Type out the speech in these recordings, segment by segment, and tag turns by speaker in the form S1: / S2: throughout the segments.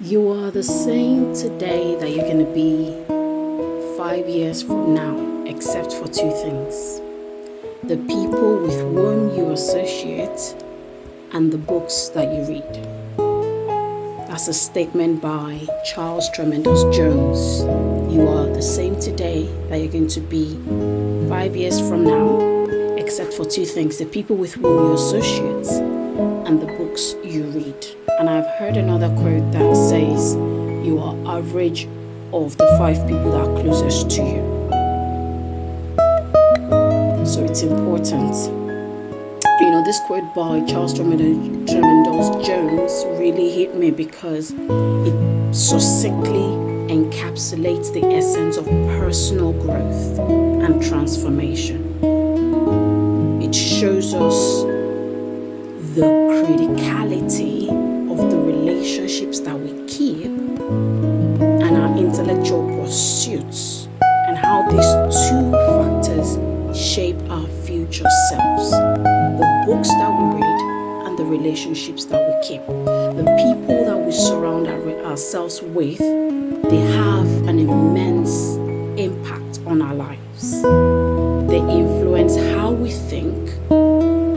S1: You are the same today that you're going to be 5 years from now, except for two things: the people with whom you associate and the books that you read. That's a statement by Charles Tremendous Jones. You are the same today that you're going to be 5 years from now, except for two things: the people with whom you associate and the books you read. And I've heard another quote that says, you are average of the 5 people that are closest to you. So it's important. This quote by Charles Tremendous Jones really hit me because it succinctly encapsulates the essence of personal growth and transformation. It shows us the criticality of the relationships that we keep and our intellectual pursuits, and how these two factors shape our future selves: the books that we read and the relationships that we keep. The people that we surround ourselves with, they have an immense impact on our lives. They influence how we think.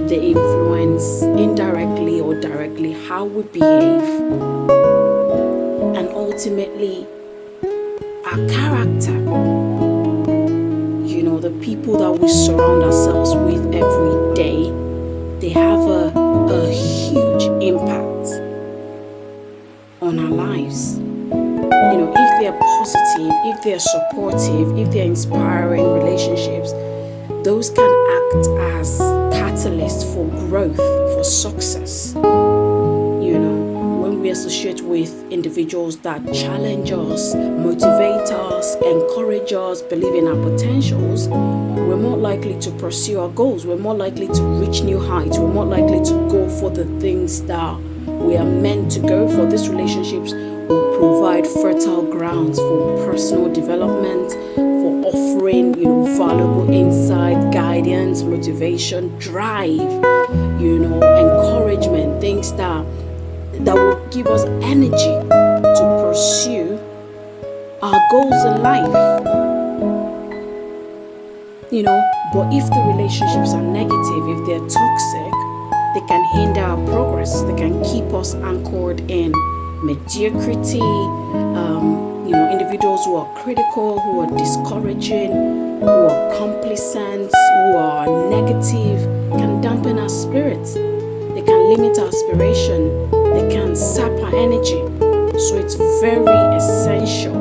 S1: They influence indirectly or directly how we behave, and ultimately our character. The people that we surround ourselves with every day, they have a huge impact on our lives. If they're positive, if they're supportive, if they're inspiring relationships, those can act as catalysts for growth, for success. When we associate with individuals that challenge us, motivate us, encourage us, believe in our potentials, we're more likely to pursue our goals. We're more likely to reach new heights. We're more likely to go for the things that we are meant to go for. These relationships will provide fertile grounds for personal development, for offering, valuable insight, guidance, motivation, drive, encouragement, things that will give us energy to pursue our goals in life. But if the relationships are negative, if they're toxic, they can hinder our progress. They can keep us anchored in mediocrity. Individuals who are critical, who are discouraging, who are complacent, who are negative, can dampen our spirits. They can limit our aspiration. They can sap our energy. So it's very essential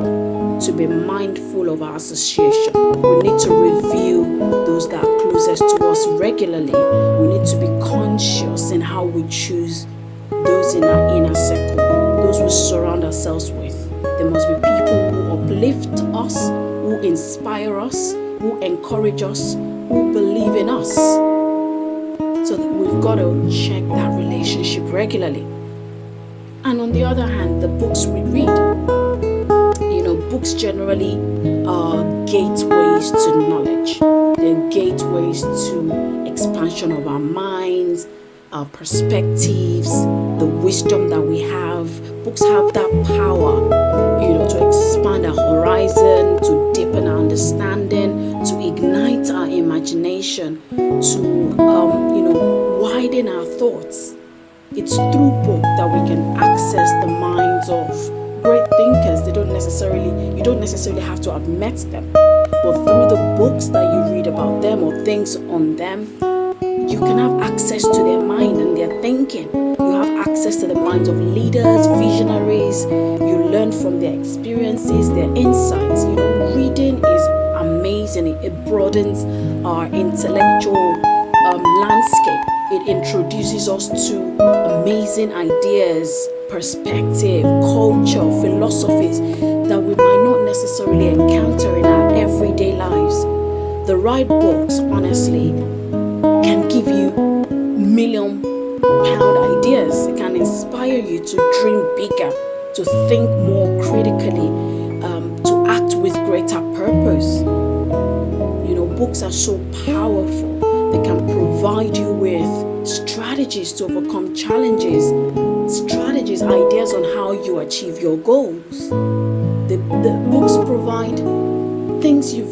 S1: to be mindful of our association. We need to review those that are closest to us regularly. We need to be conscious in how we choose those in our inner circle, those we surround ourselves with. There must be people who uplift us, who inspire us, who encourage us, who believe in us. So we've got to check that relationship regularly. And on the other hand, the books we read. Books generally are gateways to knowledge. They're gateways to expansion of our minds, our perspectives, the wisdom that we have. Books have that power, to expand our horizon, to deepen our understanding, to ignite our imagination, to, widen our thoughts. It's through book that we can access the minds of great thinkers. You don't necessarily have to have met them, but through the books that you read about them or things on them, you can have access to their mind and their thinking. You have access to the minds of leaders, visionaries. You learn from their experiences, their insights. Reading is amazing. It broadens our intellectual landscape. It introduces us to amazing ideas, perspective, culture, philosophies that we might not necessarily encounter in our everyday lives. The right books, honestly, can give you million-pound ideas. It can inspire you to dream bigger, to think more critically, to act with greater purpose. Books are so powerful. They can provide you with strategies to overcome challenges, strategies, ideas on how you achieve your goals. The books provide things you've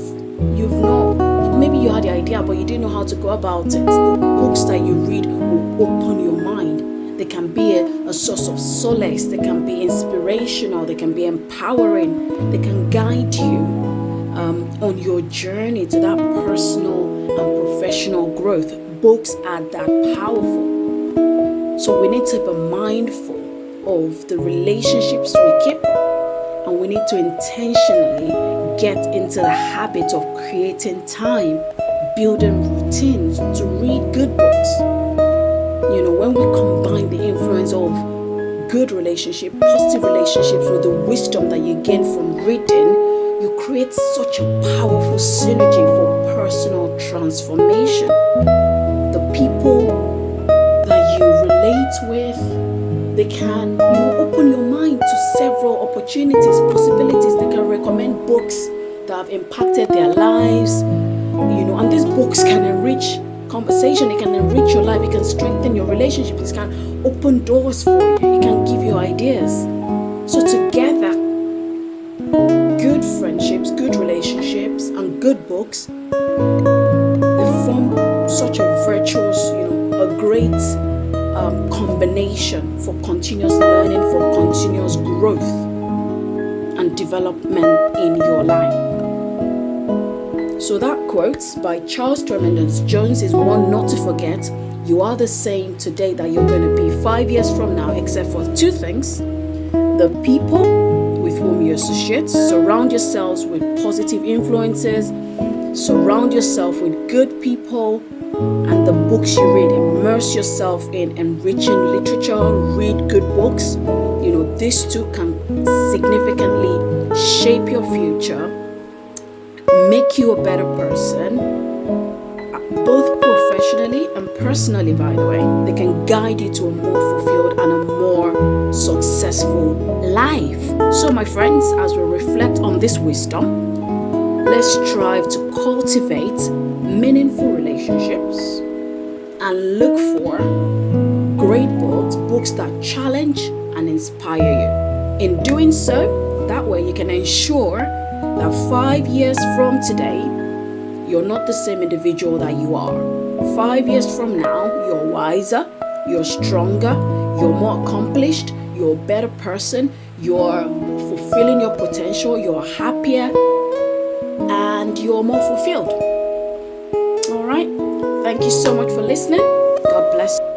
S1: not, maybe you had the idea but you didn't know how to go about it. The books that you read will open your mind. They can be a source of solace, they can be inspirational, they can be empowering, they can guide you on your journey to that personal and professional growth. Books are that powerful. So we need to be mindful of the relationships we keep, and we need to intentionally get into the habit of creating time, building routines to read good books. You know, when we combine the influence of good relationship, positive relationships with the wisdom that you gain from reading, you create such a powerful synergy for personal transformation. The people that you relate with, they can open your mind to several opportunities, possibilities. They can recommend books that have impacted their lives, and these books can enrich conversation, it can enrich your life, it can strengthen your relationships, it can open doors for you, it can give you ideas. So together, good friendships, good relationships, and good books, they form such a virtuous, a great combination for continuous learning, for continuous growth and development in your life. So that quote by Charles Tremendous Jones is one not to forget. You are the same today that you're going to be 5 years from now, except for two things: the people with whom you associate. Surround yourselves with positive influences. Surround yourself with good people, and the books you read. Immerse yourself in enriching literature. Read good books. These two can significantly shape your future, make you a better person, both professionally and personally, by the way. They can guide you to a more fulfilled and a more successful life. So my friends, as we reflect on this wisdom, let's strive to cultivate meaningful relationships and look for great books that challenge and inspire you. In doing so, that way you can ensure that 5 years from today, you're not the same individual that you are. 5 years from now, you're wiser, you're stronger, you're more accomplished, you're a better person, you're fulfilling your potential, you're happier, and you're more fulfilled. All right. Thank you so much for listening. God bless you.